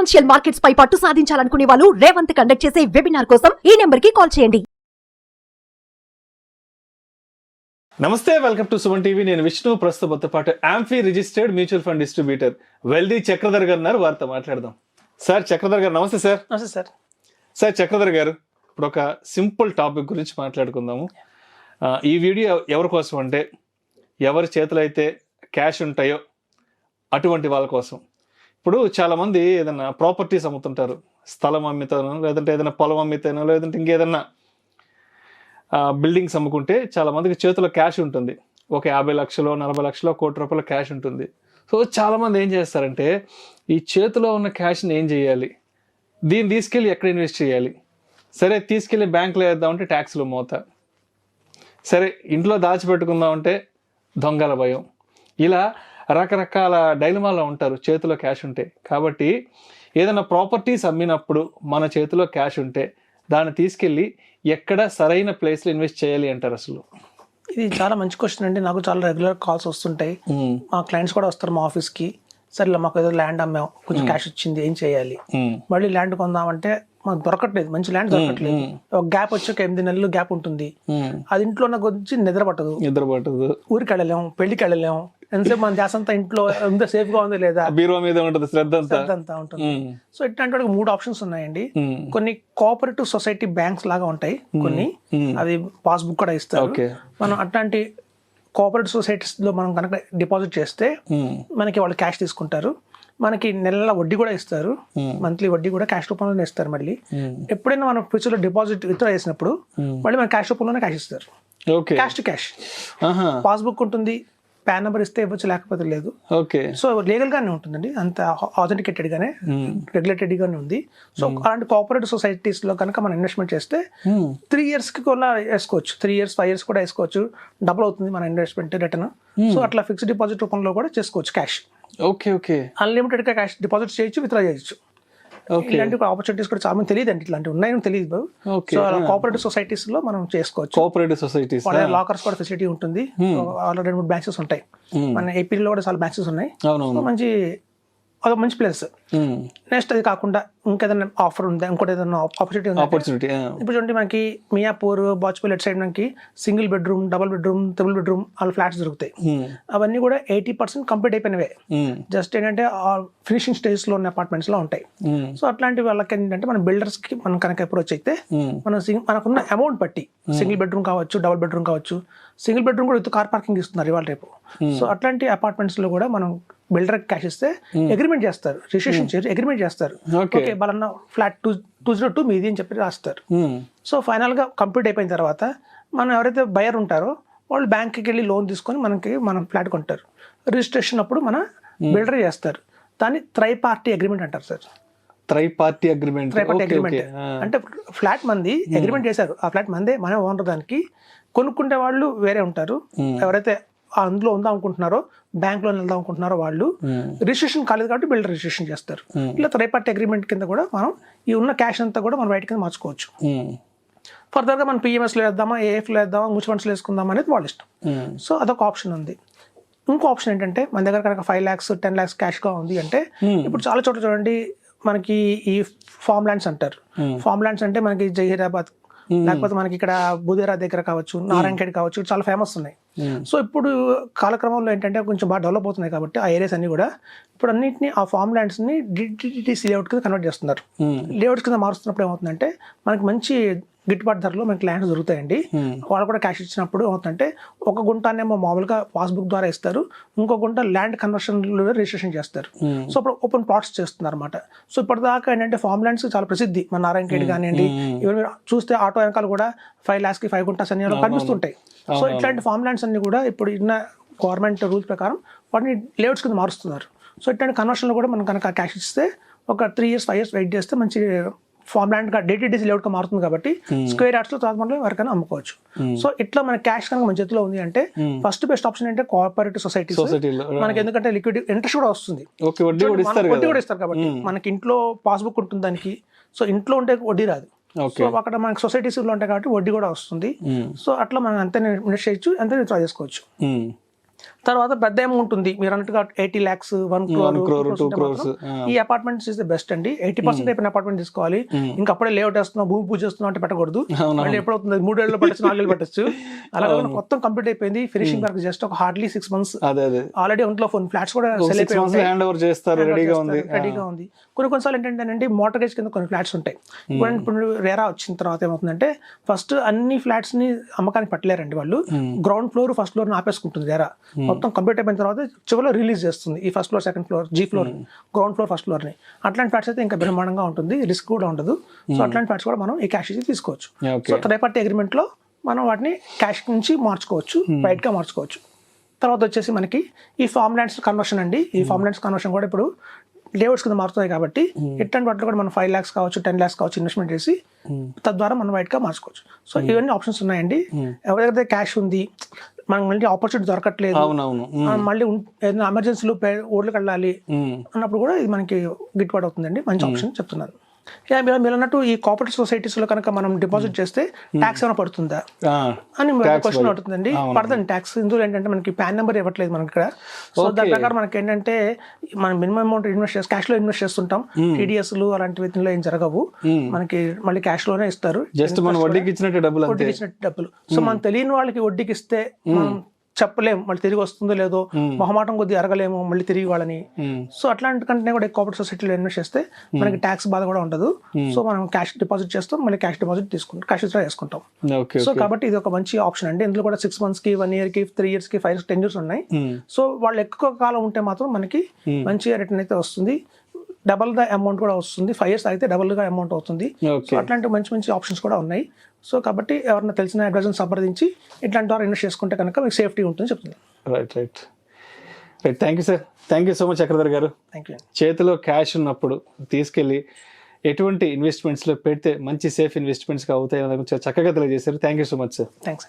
Financial markets పై పట్టు సాధించాలనుకునే వాళ్ళు Revanth conduct చేసే వెబినార్ కోసం ఈ నెంబర్ కి కాల్ చేయండి. నమస్తే, వెల్కమ్ టు సుమన్ టీవీ. నేను విష్ణు. ప్రస్తుతంతో పాటు amphi registered mutual fund distributor wealthy Chakradhar గారు ఉన్నారు. వారితో మాట్లాడదాం. సార్ చక్రధర్ గారు నమస్తే. సార్ నమస్తే సార్. సార్ చక్రధర్ గారు, ఇప్పుడు ఒక సింపుల్ టాపిక్ గురించి మాట్లాడుకుందాము. ఈ వీడియో ఎవరి కోసం అంటే, ఎవరి చేతిలో అయితే క్యాష్ ఉంటాయో అటువంటి వాళ్ళ కోసం. ఇప్పుడు చాలామంది ఏదైనా ప్రాపర్టీస్ అమ్ముతుంటారు. స్థలం అమ్మితేనో, లేదంటే ఏదైనా పొలం అమ్మితేనో, లేదంటే ఇంకేదన్నా బిల్డింగ్స్ అమ్ముకుంటే చాలామందికి చేతిలో క్యాష్ ఉంటుంది. ఒక 50 లక్షలు, 40 లక్షలు, ₹1,00,00,000 క్యాష్ ఉంటుంది. సో చాలామంది ఏం చేస్తారంటే, ఈ చేతిలో ఉన్న క్యాష్ని ఏం చేయాలి, దీన్ని తీసుకెళ్ళి ఎక్కడ ఇన్వెస్ట్ చేయాలి, సరే తీసుకెళ్ళి బ్యాంకులో వేద్దామంటే ట్యాక్స్లు మోత, సరే ఇంట్లో దాచిపెట్టుకుందామంటే దొంగల భయం, ఇలా రకరకాల డైలమాలో ఉంటారు చేతిలో క్యాష్ ఉంటే. కాబట్టి ఏదైనా ప్రాపర్టీస్ అమ్మినప్పుడు మన చేతిలో క్యాష్ ఉంటే దాన్ని తీసుకెళ్ళి ఎక్కడ సరైన ప్లేస్లో ఇన్వెస్ట్ చేయాలి అంటారు? అసలు ఇది చాలా మంచి క్వశ్చన్ అండి. నాకు చాలా రెగ్యులర్ కాల్స్ వస్తుంటాయి. మా క్లయింట్స్ కూడా వస్తారు మా ఆఫీస్కి. సరే మాకు ఏదో ల్యాండ్ అమ్మాం, కొంచెం క్యాష్ వచ్చింది, ఏం చేయాలి, మళ్ళీ ల్యాండ్ కొందామంటే మాకు దొరకట్లేదు, మంచి ల్యాండ్ దొరకట్లేదు. ఒక గ్యాప్ వచ్చి ఒక 8 నెలలు గ్యాప్ ఉంటుంది. అది ఇంట్లో నాకు వచ్చి నిద్ర పట్టదు, ఊరికి వెళ్ళలేము, పెళ్లికి వెళ్ళలేము. ఎంతసేపు మన ధ్యాస అంతా ఇంట్లో ఉందో, సేఫ్ గా ఉందో లేదా, బీరువా మీద ఉంటుంది, శ్రద్ధ అంతా ఉంటుంది. సో ఇట్లాంటి వాడికి 3 ఆప్షన్స్ ఉన్నాయండి. కొన్ని కోఆపరేటివ్ సొసైటీ బ్యాంక్స్ లాగా ఉంటాయి, కొన్ని అది పాస్బుక్ కూడా ఇస్తారు. మనం అట్లాంటి కోఆపరేటివ్ సొసైటీస్ లో మనం కనుక డిపాజిట్ చేస్తే మనకి వాళ్ళు క్యాష్ తీసుకుంటారు. మనకి నెలల వడ్డీ కూడా ఇస్తారు, మంత్లీ వడ్డీ కూడా క్యాష్ రూపంలోనే ఇస్తారు. మళ్ళీ ఎప్పుడైనా మనం ఫ్యూచర్ లో డిపాజిట్ విత్డ్రా చేసినప్పుడు మళ్ళీ మన క్యాష్ రూపంలోనే క్యాష్ ఇస్తారు. Cash to cash. పాస్బుక్ ఉంటుంది, పాన్ నెంబర్ ఇస్తే ఇవ్వచ్చు, లేకపోతే లేదు. సో లీగల్ గానే ఉంటుందండి, అంత ఆథెంటికేటెడ్ గానే, రెగ్యులేటెడ్ గానే ఉంది. సో అలాంటి కోఆపరేటివ్ సొసైటీస్ లో కనుక మనం ఇన్వెస్ట్మెంట్ చేస్తే 3 years కి కూడా వేసుకోవచ్చు, 3 years 5 years కూడా వేసుకోవచ్చు. డబుల్ అవుతుంది మన ఇన్వెస్ట్మెంట్ రిటర్న్. సో అట్లా ఫిక్స్డ్ డిపాజిట్ రూపంలో కూడా చేసుకోవచ్చు క్యాష్. అన్లిమిటెడ్ గా క్యాష్ డిపాజిట్ చేయొచ్చు, విత్డ్రా చేయొచ్చు. ఇలాంటి ఆపర్చునిటీస్ కూడా చాలా మంది తెలియదు అండి, ఇట్లాంటివి ఉన్నాయని తెలియదు. సో కోఆపరేటివ్ సొసైటీస్ లో మనం చేసుకోవచ్చు. కోఆపరేటివ్ సొసైటీస్ లాకర్స్ కూడా ఫెసిలిటీ ఉంటుంది. ఆల్రెడీ 2-3 బ్రాంచెస్ ఉంటాయి. మన ఏపీలో కూడా చాలా బ్రాంచెస్ ఉన్నాయి. మంచి అదొక మంచి ప్లేస్. నెక్స్ట్ అది కాకుండా ఇంకేదైనా ఆఫర్ ఉందా, ఇంకోటి ఏదైనా ఆపర్చునిటీ ఉందా? ఇప్పుడు చూడండి, మనకి మియాపూర్, బాచ్పల్లి అటు సైడ్ మనకి single bedroom, double bedroom, triple bedroom అలా ఫ్లాట్స్ దొరుకుతాయి. అవన్నీ కూడా 80% కంప్లీట్ అయిపోయినవే. జస్ట్ ఏంటంటే ఫినిషింగ్ స్టేజ్ లో ఉన్న అపార్ట్మెంట్స్ లో ఉంటాయి. సో అట్లాంటి వాళ్ళకి ఏంటంటే మన బిల్డర్స్ కి మనం కనుక అప్రోచ్ అయితే మనకున్న అమౌంట్ బట్టి, సింగిల్ బెడ్రూమ్ కావచ్చు, డబుల్ బెడ్రూమ్ కావచ్చు, సింగిల్ బెడ్రూమ్ కూడా విత్ కార్ పార్కింగ్ ఇస్తున్నారు ఇవాళ రేపు. సో అట్లాంటి అపార్ట్మెంట్స్ లో కూడా మనం బిల్డర్ క్యాష్ ఇస్తే అగ్రిమెంట్ చేస్తారు, రిజిస్ట్రేషన్ చేసి అగ్రిమెంట్ చేస్తారు. ఓకే బలన్న ఫ్లాట్ 202 మీది అని చెప్పి రాస్తారు. సో ఫైనల్ గా కంప్లీట్ అయిపోయిన తర్వాత మనం ఎవరైతే బయర్ ఉంటారో వాళ్ళు బ్యాంక్కి వెళ్ళి లోన్ తీసుకొని మనం ఫ్లాట్ కొంటారు. రిజిస్ట్రేషన్ అప్పుడు మన బిల్డర్ చేస్తారు. దాన్ని త్రైపార్టీ అగ్రిమెంట్ అంటారు సార్. త్రైపార్టీ అగ్రిమెంట్ అంటే ఫ్లాట్ మంది అగ్రిమెంట్ చేశారు, ఆ ఫ్లాట్ మందే, మన ఓనర్. దానికి కొనుక్కుంటే వాళ్ళు వేరే ఉంటారు. ఎవరైతే అందులో ఉందాం అనుకుంటున్నారో, బ్యాంక్ లోన్ వెళ్దాం అనుకుంటున్నారో వాళ్ళు రిజిస్ట్రేషన్ కాలేదు కాబట్టి బిల్డర్ రిజిస్ట్రేషన్ చేస్తారు. ఇలా త్రైపార్టీ అగ్రిమెంట్ కింద కూడా మనం ఈ ఉన్న క్యాష్ అంతా కూడా మనం బయట కింద మార్చుకోవచ్చు. ఫర్దర్ గా మనం PMS లో వేద్దామా, AF లో వేద్దామా, మ్యూచువల్ ఫండ్స్ లో వేసుకుందామా అనేది వాళ్ళ ఇష్టం. సో అదొక ఆప్షన్ ఉంది. ఇంకో ఆప్షన్ ఏంటంటే, మన దగ్గర కనుక 5 lakhs 10 lakhs క్యాష్ గా ఉంది అంటే, ఇప్పుడు చాలా చోట్ల చూడండి మనకి ఈ ఫార్మ్ ల్యాండ్స్ అంటారు. ఫార్మ్ ల్యాండ్స్ అంటే మనకి జహీరాబాద్, లేకపోతే మనకి ఇక్కడ బుదేరా దగ్గర కావచ్చు, నారాయణఖేడ్ కావచ్చు, చాలా ఫేమస్ ఉన్నాయి. సో ఇప్పుడు కాలక్రమంలో ఏంటంటే కొంచెం బాగా డెవలప్ అవుతున్నాయి కాబట్టి ఆ ఏరియాస్ అన్ని కూడా ఇప్పుడు అన్నింటినీ ఆ ఫార్మ్ ల్యాండ్స్ ని DTC లేఅవుట్ కింద కన్వర్ట్ చేస్తున్నారు. లేఅవుట్ కింద మారుస్తున్నప్పుడు ఏమవుతుందంటే మనకి మంచి గిట్టుబాటు ధరలో మనకి ల్యాండ్స్ దొరుకుతాయండి. వాళ్ళు కూడా క్యాష్ ఇచ్చినప్పుడు ఏమవుతుందంటే, ఒక గుంటనేమో మామూలుగా పాస్బుక్ ద్వారా ఇస్తారు, ఇంకో గుంట ల్యాండ్ కన్వర్షన్ రిజిస్ట్రేషన్ చేస్తారు. సో అప్పుడు ఓపెన్ ప్లాట్స్ చేస్తున్నారు అనమాట. సో ఇప్పటిదాకా ఏంటంటే ఫార్మ్ ల్యాండ్స్ చాలా ప్రసిద్ధి. మన నారాయణఖేడ్ కానివ్వండి, ఇవన్నీ చూస్తే ఆటో వెనకాల కూడా 5 lakhs 5 గుంటాస్ అన్ని కనిపిస్తుంటాయి. సో ఇట్లాంటి ఫార్మ్ ల్యాండ్స్ అన్ని కూడా ఇప్పుడు ఉన్న గవర్నమెంట్ రూల్స్ ప్రకారం వాటిని లేఅవుట్స్ కింద మారుస్తున్నారు. సో ఇట్లాంటి కన్వర్షన్లో కూడా మనం కనుక క్యాష్ ఇస్తే ఒక 3 years 5 years వెయిట్ చేస్తే మంచి ఫార్మ్ ల్యాండ్ గా DTC లేఅవుట్ గా మారుతుంది కాబట్టి స్క్వేర్ యార్డ్స్ లో తర్వాత మనం ఎవరికైనా అమ్ముకోవచ్చు. సో ఇట్లా మన క్యాష్ కనుక మన చేతిలో ఉంది అంటే ఫస్ట్ బెస్ట్ ఆప్షన్ అంటే కోఆపరేటివ్ సొసైటీస్. మనకి ఎందుకంటే లిక్విడ్ ఇంట్రెస్ట్ కూడా వస్తుంది, వడ్డీ కూడా ఇస్తారు కాబట్టి. మనకి ఇంట్లో పాస్బుక్ ఉంటుంది దానికి, సో ఇంట్లో ఉంటే వడ్డీ రాదు. సో అక్కడ మనకి సొసైటీస్ లో ఉంటాయి కాబట్టి వడ్డీ కూడా వస్తుంది. సో అట్లా మనం అంతే ఇన్వెస్ట్ చేయొచ్చు, అంతే విత్డ్రా చేసుకోవచ్చు. తర్వాత పెద్ద అమౌంట్ ఉంది మీరు అన్నట్టుగా 80 lakhs 1 crore 2 crores. ఈ అపార్ట్మెంట్స్ ఇస్ ద బెస్ట్ అండి. 80% అయిపోయిన అపార్ట్మెంట్ తీసుకోవాలి. ఇంకా అప్పుడే లేఅవుట్ వేస్తున్నాం భూమి పూజ చేస్తున్నాం అంటే పెట్టకూడదు. మళ్ళీ ఎప్పుడవుతుంది 3 ఏళ్ళు పట్టచ్చు 4 ఏళ్ళు పట్టచ్చు. అలాగే మొత్తం కంప్లీట్ అయిపోయింది ఫినిషింగ్ వర్క్ జస్ట్ ఒక హార్డ్లీ 6 months ఆల్రెడీ ఒంట్లో ఫ్లాట్స్ కూడా సెల్ అయిపోయి హ్యాండ్ ఓవర్ చేస్తారు, రెడీగా ఉంది. కొన్నిసార్లు ఏంటంటే మోటర్గేజ్ కింద కొన్ని ఫ్లాట్స్ ఉంటాయి. ఇప్పుడు రేరా వచ్చిన తర్వాత ఏమవుతుందంటే ఫస్ట్ అన్ని ఫ్లాట్స్ ని అమ్మకానికి పట్టలేరండి వాళ్ళు. గ్రౌండ్ ఫ్లోర్ ఫస్ట్ ఫ్లోర్ ఆపేసుకుంటుంది రేరా. మొత్తం కంప్లీట్ అయిపోయిన తర్వాత చివరిలో రిలీజ్ చేస్తుంది ఈ first floor second floor G floor ground floor first floor ని. అట్లాంటి ఫ్లాట్స్ అయితే ఇంకా బ్రహ్మాండంగా ఉంటుంది, రిస్క్ కూడా ఉండదు. సో అట్లాంటి ఫ్లాట్స్ కూడా మనం ఈ క్యాష్ ఇచ్చి తీసుకోవచ్చు. సో థర్డ్ పార్టీ అగ్రిమెంట్ లో మనం వాటిని క్యాష్ నుంచి మార్చుకోవచ్చు, బయట గా మార్చుకోవచ్చు. తర్వాత వచ్చేసి మనకి ఈ ఫార్మ్ ల్యాండ్స్ కన్వర్షన్ అండి. ఈ ఫార్మ్ ల్యాండ్స్ కన్వర్షన్ కూడా ఇప్పుడు లేఅవుట్స్ కింద మారుతాయి కాబట్టి ఇట్లాంటి వాటిలో కూడా మనం 5 lakhs కావచ్చు 10 lakhs కావచ్చు ఇన్వెస్ట్మెంట్ చేసి తద్వారా మనం వైట్గా మార్చుకోవచ్చు. సో ఇవన్నీ ఆప్షన్స్ ఉన్నాయండి. ఎవరైతే క్యాష్ ఉంది మనకు మళ్ళీ ఆపర్చునిటీ దొరకట్లేదు, మళ్ళీ ఏదైనా ఎమర్జెన్సీలో ఓడ్లకు వెళ్ళాలి అన్నప్పుడు కూడా ఇది మనకి గిట్టుబాటు అవుతుందండి. మంచి ఆప్షన్ చెప్తున్నారు. మీరు అన్నట్టు ఈ కోఆపరేటివ్ సొసైటీస్ లో కనుక మనం డిపాజిట్ చేస్తే ట్యాక్స్ ఏమైనా పడుతుందా అని క్వశ్చన్ అవుతుందండి. పడదండి ట్యాక్స్. ఇందులో ఏంటంటే మనకి పాన్ నెంబర్ ఇవ్వట్లేదు మనకి ఇక్కడ. సో దాని ప్రకారం మనకి ఏంటంటే మనం మినిమం అమౌంట్ ఇన్వెస్ట్ చేసి క్యాష్ లో ఇన్వెస్ట్ చేస్తుంటాం. టీడీఎస్లు అలాంటి వీటిలో ఏం జరగవు, మనకి మళ్ళీ క్యాష్ లోనే ఇస్తారు. వడ్డీకి ఇచ్చినట్టు డబ్బులు. సో మనం తెలియని వాళ్ళకి వడ్డీకి ఇస్తే మనం చెప్పలేము మళ్ళీ తిరిగి వస్తుందో లేదో, మొహమాటం కొద్దిగా అరగలేము మళ్ళీ తిరిగి వాళ్ళని. సో అట్లాంటి కంటే కూడా కోఆపరేటివ్ సొసైటీలో ఇన్వెస్ట్ చేస్తే మనకి ట్యాక్స్ బాధ కూడా ఉండదు. సో మనం క్యాష్ డిపాజిట్ చేస్తాం, మళ్ళీ క్యాష్ డిపాజిట్ తీసుకుంటాం, క్యాష్ విత్డ్రా చేసుకుంటాం. సో కాబట్టి ఇది ఒక మంచి ఆప్షన్ అండి. ఇందులో కూడా 6 months కి 1 year కి 3 years కి 5 years 10 years ఉన్నాయి. సో వాళ్ళు ఎక్కువ కాలం ఉంటే మాత్రం మనకి మంచిగా రిటర్న్ అయితే వస్తుంది, డబల్ గా అమౌంట్ కూడా వస్తుంది. 5 years అయితే డబల్ గా అమౌంట్ అవుతుంది. సో అట్లాంటి మంచి ఆప్షన్స్ కూడా ఉన్నాయి. సో కాబట్టి ఎవరైనా తెలిసిన అడ్వైజర్ని సంప్రదించి ఇట్లాంటి ద్వారా ఇన్వెస్ట్ చేసుకుంటే కనుక మీకు సేఫ్టీ ఉంటుంది చెప్తుంది. Right. Thank you sir. Thank you so much Chakradhar గారు. Thank you. చేతిలో క్యాష్ ఉన్నప్పుడు తీసుకెళ్ళి ఎటువంటి ఇన్వెస్ట్మెంట్స్లో పెడితే మంచి సేఫ్ ఇన్వెస్ట్మెంట్స్గా అవుతాయి అన్న చక్కగా తెలియజేశారు. Thank you so much sir. Thanks.